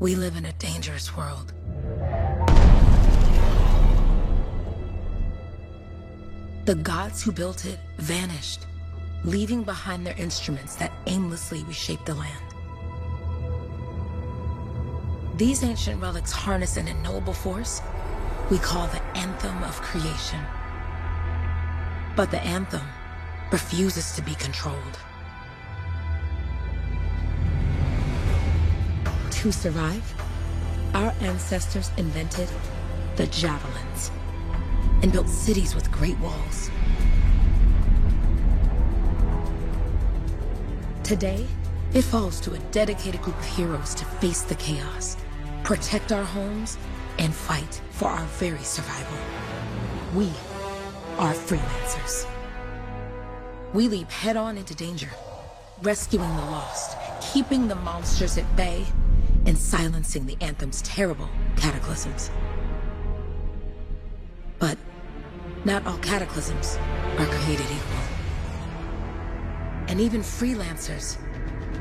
We live in a dangerous world. The gods who built it vanished, leaving behind their instruments that aimlessly reshape the land. These ancient relics harness an unknowable force we call the Anthem of Creation. But the Anthem refuses to be controlled. To survive, our ancestors invented the javelins and built cities with great walls. Today, it falls to a dedicated group of heroes to face the chaos, protect our homes, and fight for our very survival. We are freelancers. We leap head-on into danger, rescuing the lost, keeping the monsters at bay, and silencing the Anthem's terrible cataclysms. But not all cataclysms are created equal. And even freelancers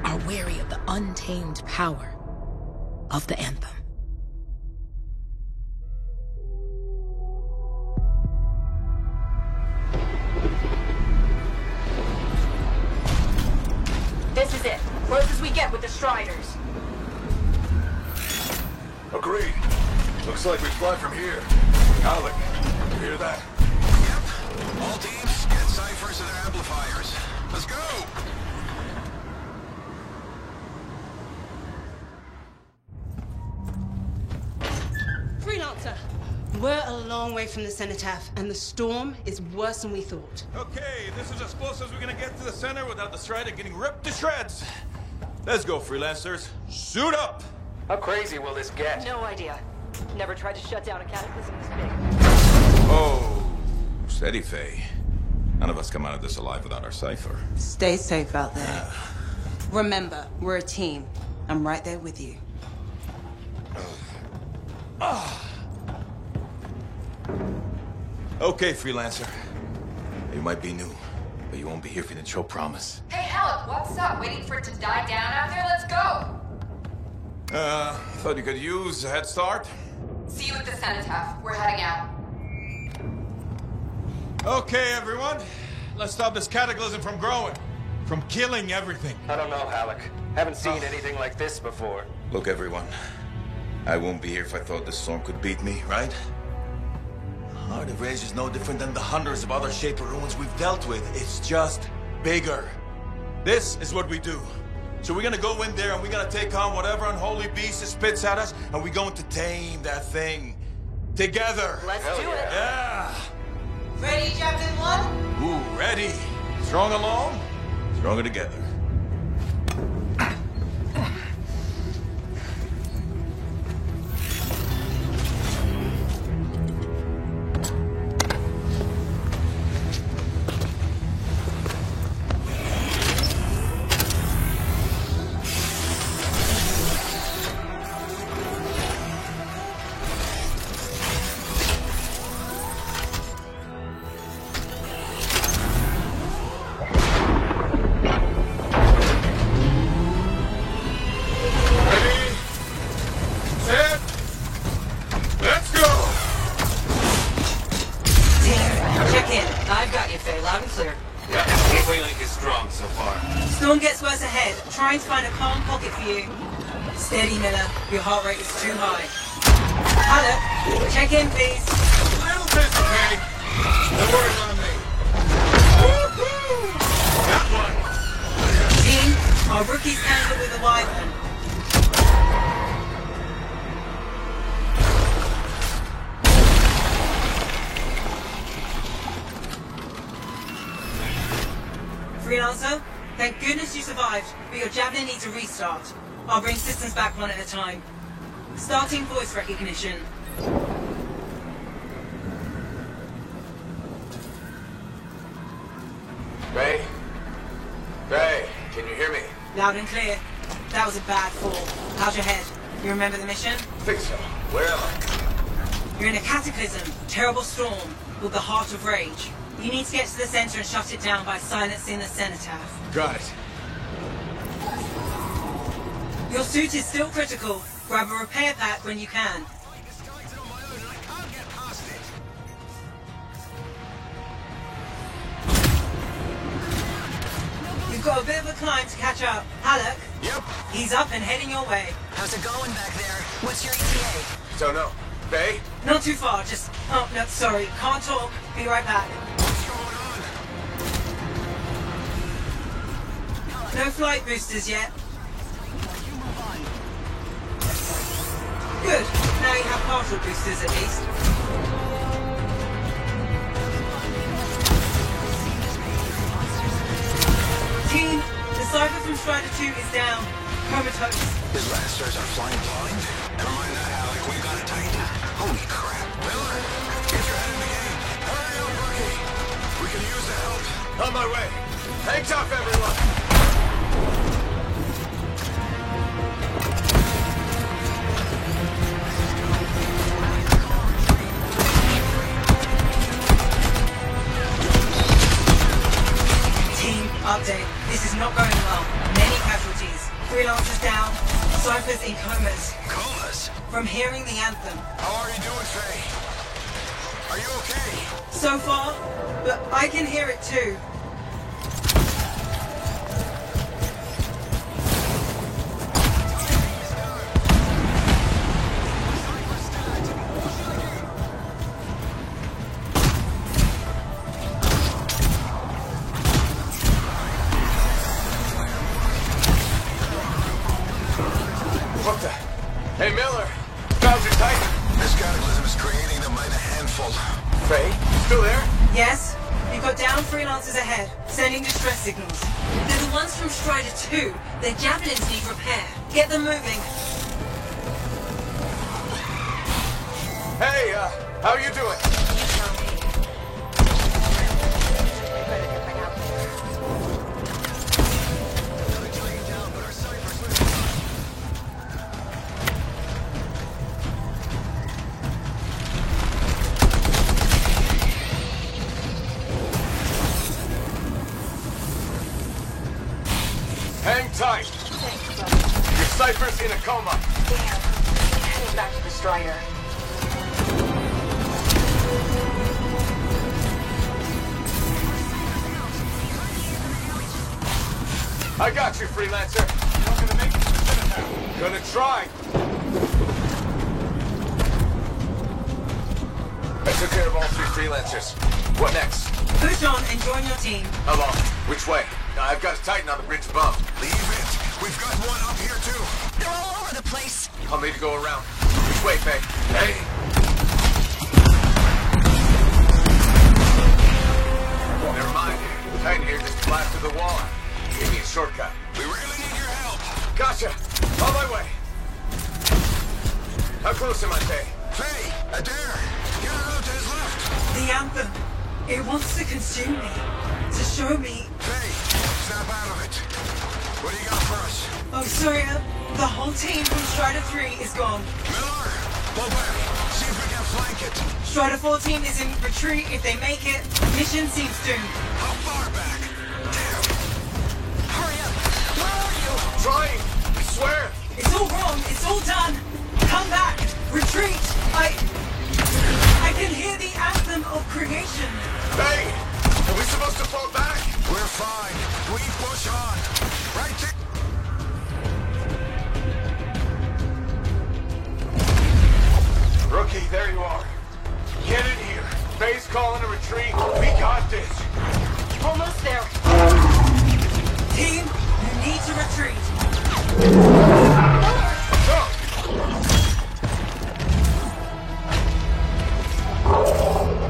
are wary of the untamed power of the Anthem. This is it. Close as we get with the Striders. Agreed. Looks like we fly from here. Alec, you hear that? Yep. All teams, get ciphers to their amplifiers. Let's go! Freelancer! We're a long way from the Cenotaph, and the storm is worse than we thought. Okay, this is as close as we're gonna get to the center without the Strider getting ripped to shreds. Let's go, freelancers. Suit up! How crazy will this get? No idea. Never tried to shut down a cataclysm this big. Oh, steady, Faye. None of us come out of this alive without our cipher. Stay safe out there. Remember, we're a team. I'm right there with you. Okay, freelancer. You might be new, but you won't be here for the show promise. Hey, Alec, what's up? Waiting for it to die down out there? Let's go! Thought you could use a head start. See you at the Cenotaph. We're heading out. Okay, everyone. Let's stop this cataclysm from growing. From killing everything. I don't know, Alec. Haven't seen anything like this before. Look, everyone. I won't be here if I thought this storm could beat me, right? Heart of Rage is no different than the hundreds of other Shaper ruins we've dealt with. It's just bigger. This is what we do. So we're gonna go in there and we're gonna take on whatever unholy beast it spits at us, and we're going to tame that thing. Together. Let's do it. Yeah. Ready, Javelin 1? Ooh, ready. Strong alone, stronger together. Steady, Miller. Your heart rate is too high. Hello. Check in, please. A little bit, okay? No worries on me. Got one. Team, our rookies handle with a wyvern. Freelancer, thank goodness you survived, but your Javelin needs a restart. I'll bring systems back one at a time. Starting voice recognition. Ray? Ray, can you hear me? Loud and clear. That was a bad fall. How's your head? You remember the mission? Think so. Where am I? You're in a cataclysm, terrible storm, with the Heart of Rage. You need to get to the center and shut it down by silencing the Cenotaph. Got it. Your suit is still critical. Grab a repair pack when you can. You've got a bit of a climb to catch up. Halleck? Yep. He's up and heading your way. How's it going back there? What's your ETA? Don't know. Bay? Not too far, just... Oh, no, sorry. Can't talk. Be right back. What's going on? No flight boosters yet. Good. Now you have partial boosters at least. Team, the Cypher from Strider 2 is down. Comatose. His blasters are flying blind. Never mind that, Alec. We've got it tight. Holy crap. Miller, get your head in the game. Hurry up, rookie. We can use the help. On my way. Hang tough, everyone. Team, update. This is not going well. Many casualties. Freelancers down. Cyphers in comas. Comas? From hearing the anthem. How are you doing, Faye? Are you okay? So far, but I can hear it too. What the? Hey, Miller. Valves are tight. This cataclysm is creating them by the handful. Faye, still there? Yes? You've got down freelancers ahead, sending distress signals. They're the ones from Strider 2. Their javelins need repair. Get them moving. Hey, how you doing? Hang tight. Your Cypher's in a coma. Damn. Heading back to the Strider. I got you, Freelancer. You're not gonna make it to the Citadel. Gonna try. I took care of all 3 Freelancers. What next? Push on and join your team. How long? Which way? I've got a Titan on the bridge above. Leave it. We've got one up here, too. They're all over the place. I'll need to go around. Which way, Faye? Hey! Never mind. The Titan here just blasted the wall. Give me a shortcut. We really need your help. Gotcha! On my way! How close am I, Faye? Faye, Adair, get around to his left. The anthem. It wants to consume me. To show me... Faye, snap out of it. What do you got for us? Oh, sorry. The whole team from Strider 3 is gone. Miller, pull back. See if we can flank it. Strider 14 is in retreat. If they make it, mission seems doomed. How far back? Damn. Hurry up. Where are you? Trying! I swear! It's all wrong. It's all done. Come back. Retreat. I can hear the anthem of creation. Faye! Are we supposed to fall back? We're fine. We push on. Right there. Rookie, there you are. Get in here. Faye's calling a retreat. We got this. Almost there. Team, you need to retreat. Go!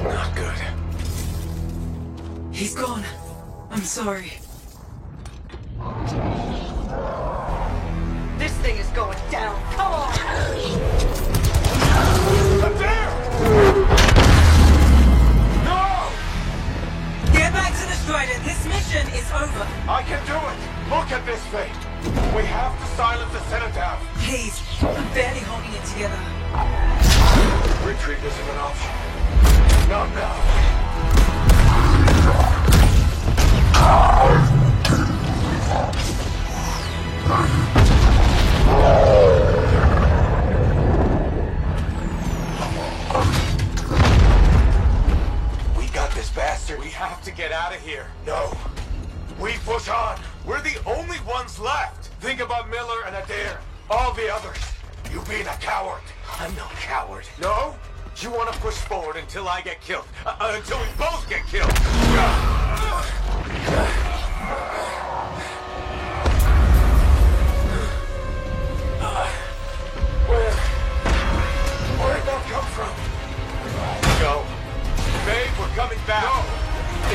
Not good. He's gone. I'm sorry. This thing is going down. Come on! Adair! No! Get back to the Strider. This mission is over. I can do it! Look at this, Faye! We have to silence the Citadel! Please, I'm barely holding it together. Retreat isn't an option. Not now. No. We push on. We're the only ones left. Think about Miller and Adair. All the others. You being a coward. I'm no coward. No? You want to push forward until I get killed. Until we both get killed. Where'd that come from? Go. Babe, we're coming back. No!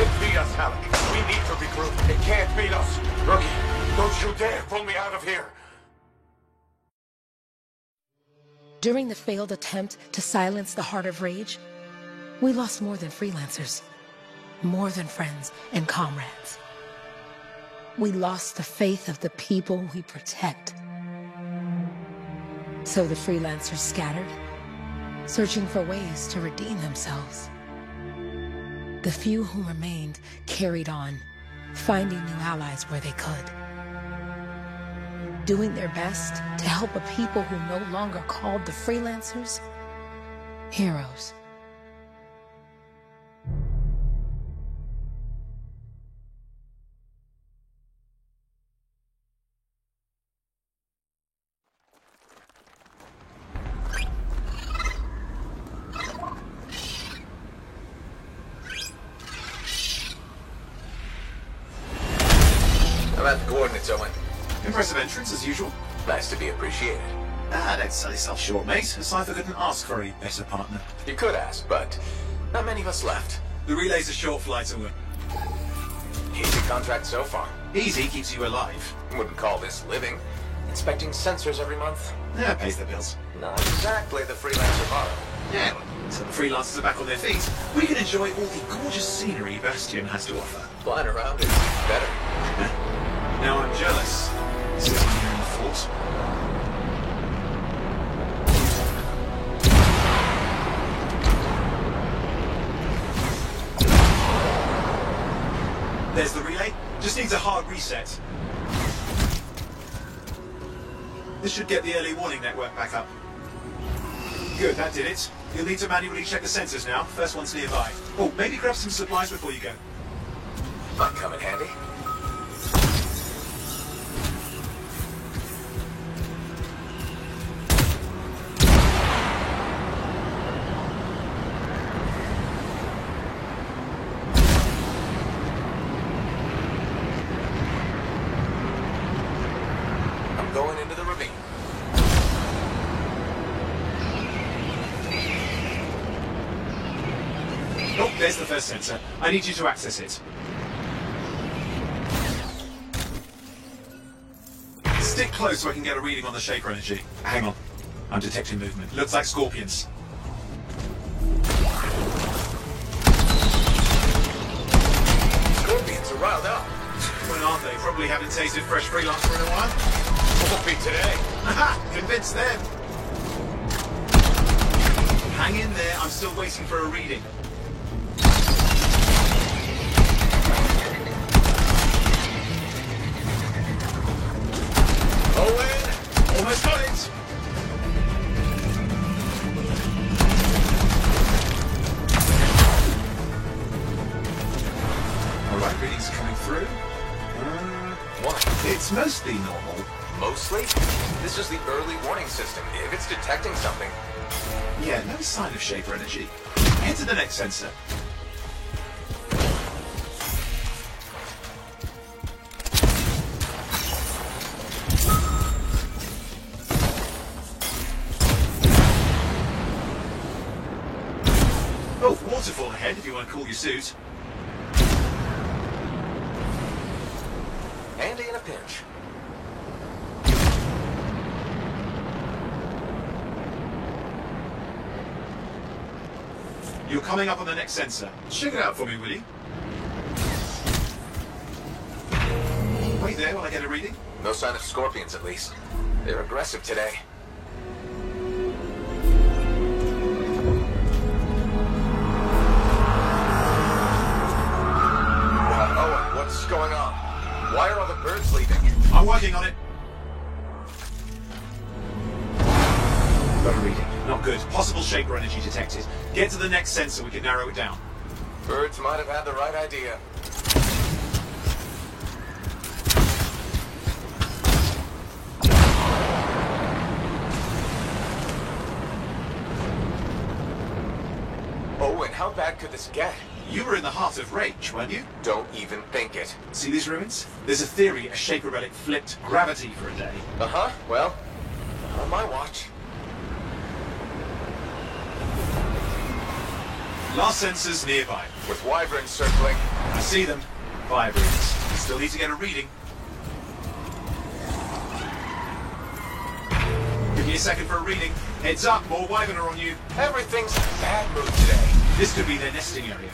It beat us, Halleck. We need to regroup. It can't beat us. Rookie, don't you dare pull me out of here. During the failed attempt to silence the Heart of Rage, we lost more than freelancers, more than friends and comrades. We lost the faith of the people we protect. So the freelancers scattered, searching for ways to redeem themselves. The few who remained carried on, finding new allies where they could, doing their best to help a people who no longer called the freelancers heroes. How about the coordinates, Owen? Impressive entrance, as usual. Nice to be appreciated. Don't sell yourself short, mate. Cypher couldn't ask for a better partner. You could ask, but not many of us left. The relay's a short flight away. Easy contract so far. Easy keeps you alive. Wouldn't call this living. Inspecting sensors every month. Yeah, pays the bills. Not exactly the freelancer model. Yeah, so the freelancers are back on their feet. We can enjoy all the gorgeous scenery Bastion has to offer. Flying around is better. Now I'm jealous. Sitting here in the fort. There's the relay. Just needs a hard reset. This should get the early warning network back up. Good, that did it. You'll need to manually check the sensors now. First one's nearby. Oh, maybe grab some supplies before you go. Might come in handy. I'm going into the ravine. Oh, there's the first sensor. I need you to access it. Stick close so I can get a reading on the Shaper energy. Hang on. I'm detecting movement. Looks like scorpions. Scorpions are riled up. When aren't they? Probably haven't tasted fresh freelancer in a while. Won't be today. Aha! Convince them! Hang in there. I'm still waiting for a reading. Owen! Almost got it! Alright, readings coming through. What? It's mostly normal. Mostly? This is the early warning system. If it's detecting something... Yeah, no sign of Shaper energy. Head to the next sensor. Oh, waterfall ahead if you want to cool your suit. Handy in a pinch. You're coming up on the next sensor. Check it out for me, will you? Wait there while I get a reading. No sign of scorpions, at least. They're aggressive today. Owen, what's going on? Why are all the birds leaving? I'm working on it. Got a reading. Not good. Possible Shaper energy detected. Get to the next sensor, we can narrow it down. Birds might have had the right idea. bad could this get? You were in the heart of Rage, weren't you? Don't even think it. See these ruins? There's a theory a Shaper relic flipped gravity for a day. Uh-huh, well, on my watch. Last sensors nearby. With wyverns circling. I see them. Wyverns. Still need to get a reading. Give me a second for a reading. Heads up, more wyvern are on you. Everything's in a bad mood today. This could be their nesting area.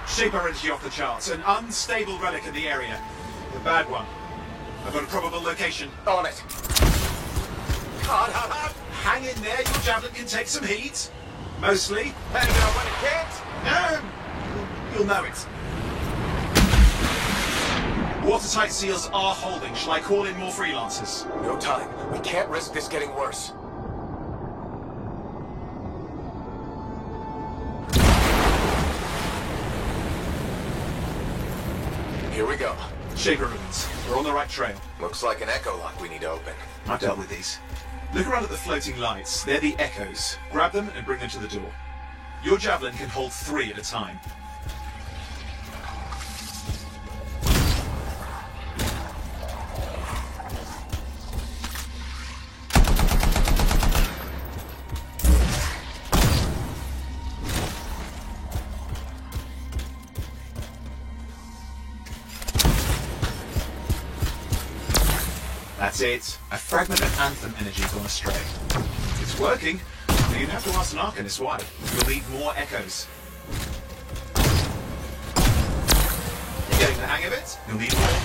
Shaper energy off the charts. An unstable relic in the area. The bad one. I've got a probable location. On it. Hang in there, your javelin can take some heat. Mostly. And when it can't? You'll know it. Watertight seals are holding. Shall I call in more freelancers? No time. We can't risk this getting worse. Here we go. Shaper ruins. We're on the right trail. Looks like an echo lock we need to open. I've dealt with these. Look around at the floating lights. They're the echoes. Grab them and bring them to the door. Your javelin can hold 3 at a time. That's it. A fragment of Anthem energy gone astray. It's working, but you'd have to ask an Arcanist why. You'll need more echoes. You're getting the hang of it? You'll need more.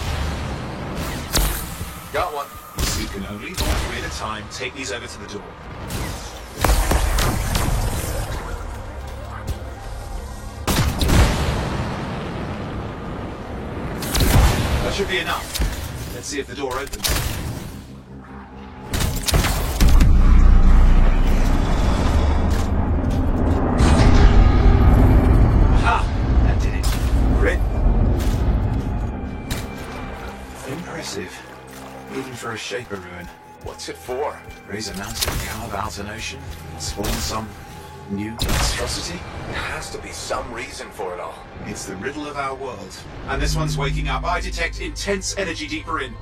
Got one. So you can only hold 3 at a time. Take these over to the door. That should be enough. Let's see if the door opens. Even for a Shaper ruin. What's it for? Raise a mountain, carve out an ocean, spawn some new monstrosity? There has to be some reason for it all. It's the riddle of our world. And this one's waking up. I detect intense energy deeper in.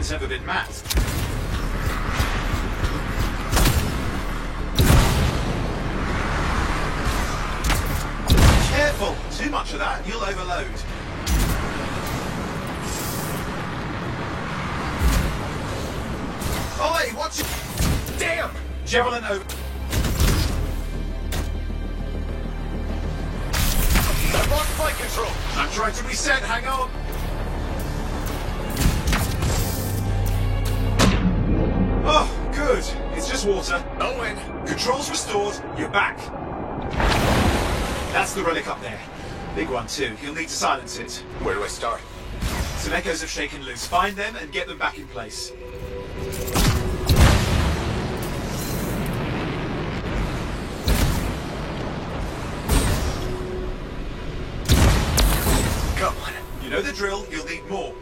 Never been mapped. Careful! Too much of that, you'll overload. Oi, watch it! Damn! Javelin over. I've lost flight control! I'm trying to reset, hang on! Oh, good. It's just water. Owen! Controls restored. You're back. That's the relic up there. Big one, too. You'll need to silence it. Where do I start? Some echoes have shaken loose. Find them and get them back in place. Come on. You know the drill. You'll need more.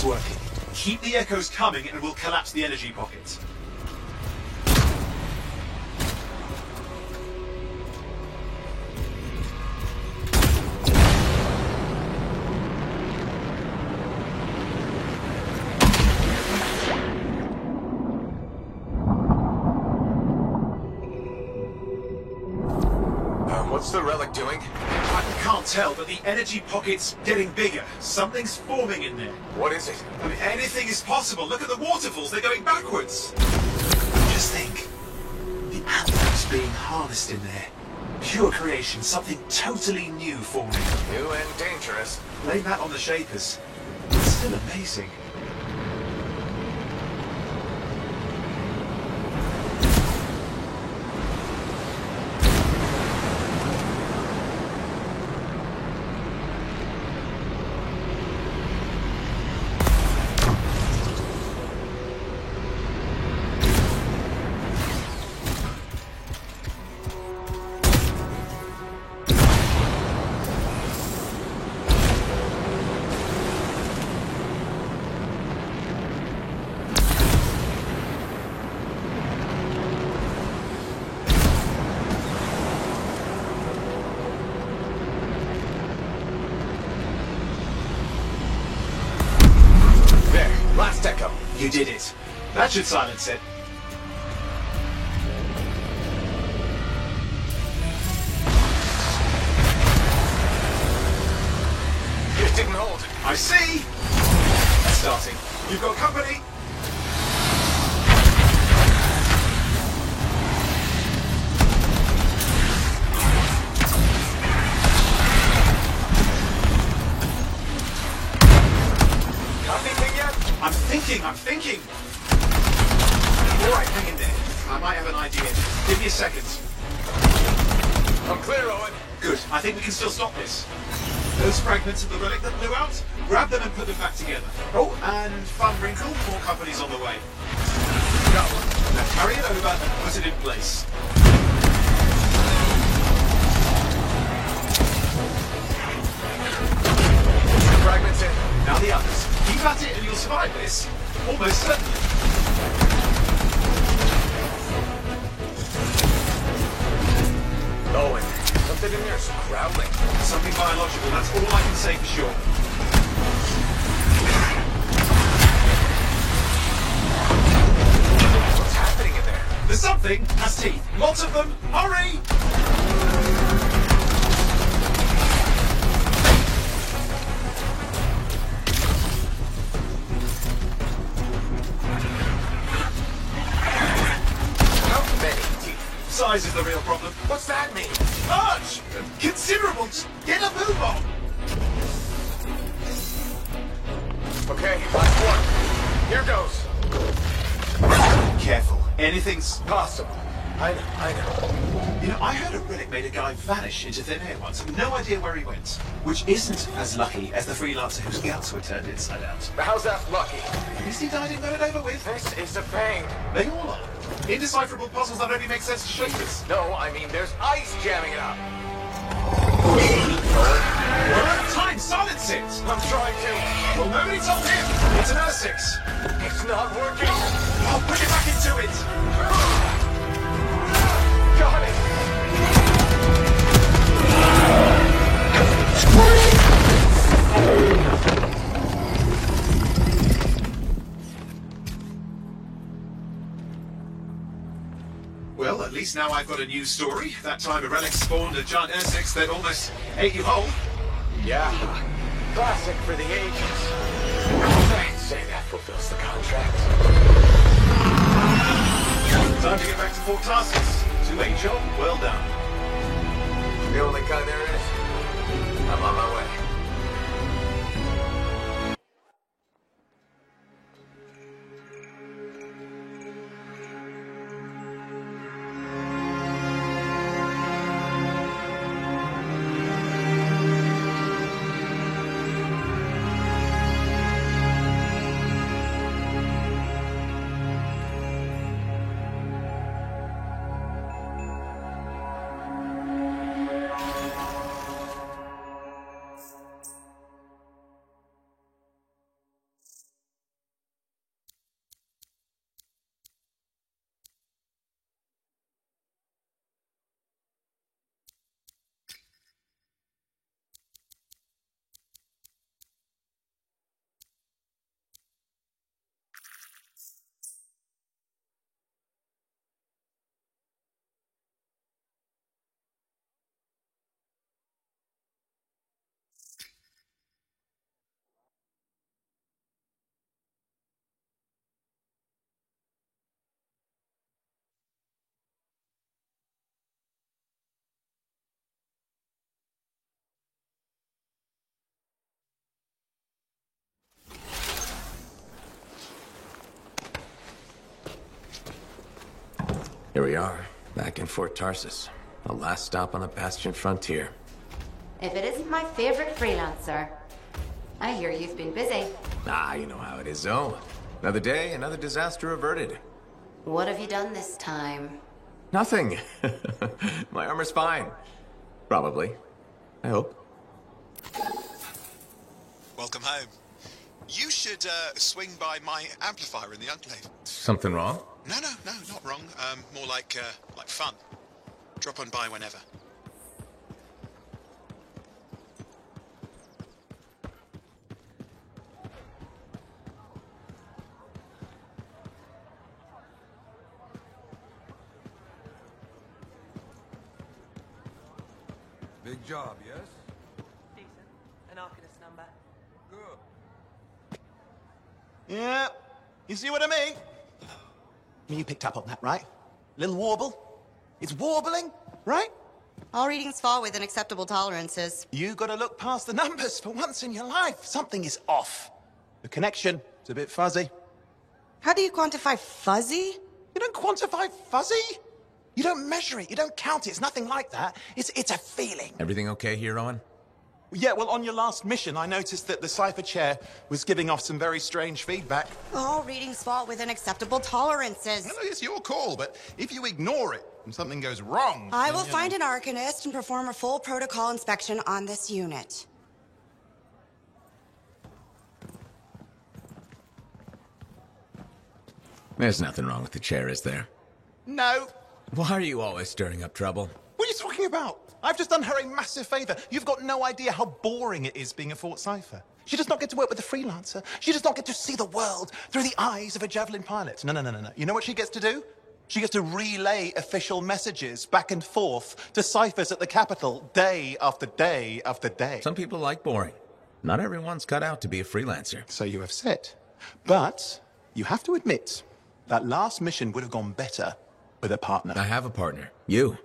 working. Keep the echoes coming and we'll collapse the energy pocket. What's the relic doing? I can't tell, but the energy pocket's getting bigger. Something's forming in there. What is it? I mean, anything is possible. Look at the waterfalls, they're going backwards. Just think. The anthem's being harnessed in there. Pure creation, something totally new forming. New and dangerous. Blame that on the Shapers. It's still amazing. Last echo. You did it. That should silence it. It didn't hold. I see. Starting. You've got company. I'm thinking. Alright, hang in there. I might have an idea. Give me a second. I'm clear, Owen. Good. I think we can still stop this. Those fragments of the relic that blew out, grab them and put them back together. Oh, and fun wrinkle, more company's on the way. Go. Now carry it over and put it in place. Fragments in. Now the others. Keep at it and you'll survive this. Almost certainly. Owen, something in there's growling. Something biological, that's all I can say for sure. What's happening in there? There's something has teeth. Lots of them. Hurry! Size is the real problem. What's that mean? Large! Considerable! Get a move on! Okay, last one. Here goes. Careful. Anything's Possible. I know. You know, I heard a relic made a guy vanish into thin air once. No idea where he went. Which isn't as lucky as the freelancer whose guts were turned inside out. How's that lucky? At least he died and got it over with. This is a pain. They all are. Indecipherable puzzles that only make sense to Shapers. No, I mean there's ice jamming it up. We're out of time. Silence it. I'm trying to. Well, nobody told him. It's an Ursix. It's not working. I'll put it back into it. Got it. Well, at least now I've got a new story. That time a relic spawned a giant Ursix that almost ate you whole. Yeah. Classic for the ages. I'd say that fulfills the contract. Time to get back to Fort Tarsus. To a job well done. The only kind there is. I'm on my way. Here we are, back in Fort Tarsus. The last stop on the Bastion frontier. If it isn't my favorite freelancer. I hear you've been busy. Ah, you know how it is, Zoe. Another day, another disaster averted. What have you done this time? Nothing. My armor's fine. Probably. I hope. Welcome home. You should swing by my amplifier in the Enclave. Something wrong? No, not wrong. More like fun. Drop on by whenever. Big job, yes? Decent. An Arcanist number. Good. Yeah, you see what I mean? You picked up on that, right? Little warble? It's warbling, right? All readings fall within acceptable tolerances. You gotta look past the numbers for once in your life. Something is off. The connection is a bit fuzzy. How do you quantify fuzzy? You don't quantify fuzzy? You don't measure it, you don't count it, it's nothing like that. It's a feeling. Everything okay here, Owen? Yeah, well, on your last mission, I noticed that the Cypher Chair was giving off some very strange feedback. All readings fall within acceptable tolerances. No, it's your call, but if you ignore it and something goes wrong... I will find an Arcanist and perform a full protocol inspection on this unit. There's nothing wrong with the chair, is there? No. Why are you always stirring up trouble? What are you talking about? I've just done her a massive favor. You've got no idea how boring it is being a Fort Cypher. She does not get to work with a freelancer. She does not get to see the world through the eyes of a Javelin pilot. No. You know what she gets to do? She gets to relay official messages back and forth to ciphers at the Capitol day after day after day. Some people like boring. Not everyone's cut out to be a freelancer. So you have said. But you have to admit, that last mission would have gone better with a partner. I have a partner. You.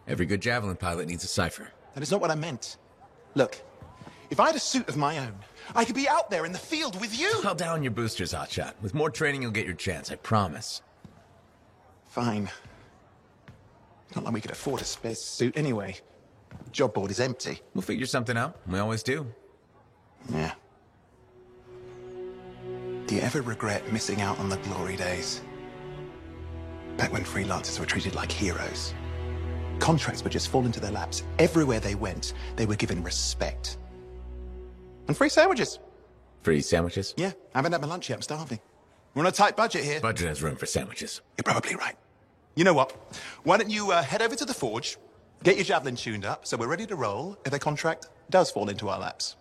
Every good Javelin pilot needs a cipher. That is not what I meant. Look, if I had a suit of my own, I could be out there in the field with you. Call down your boosters, Hotshot. With more training, you'll get your chance, I promise. Fine. Not like we could afford a spare suit anyway. The job board is empty. We'll figure something out. We always do. Yeah. Do you ever regret missing out on the glory days? Back when freelancers were treated like heroes. Contracts would just fall into their laps. Everywhere they went, they were given respect. And free sandwiches. Free sandwiches? Yeah, I haven't had my lunch yet. I'm starving. We're on a tight budget here. Budget has room for sandwiches. You're probably right. You know what? Why don't you head over to the forge, get your Javelin tuned up, so we're ready to roll if a contract does fall into our laps.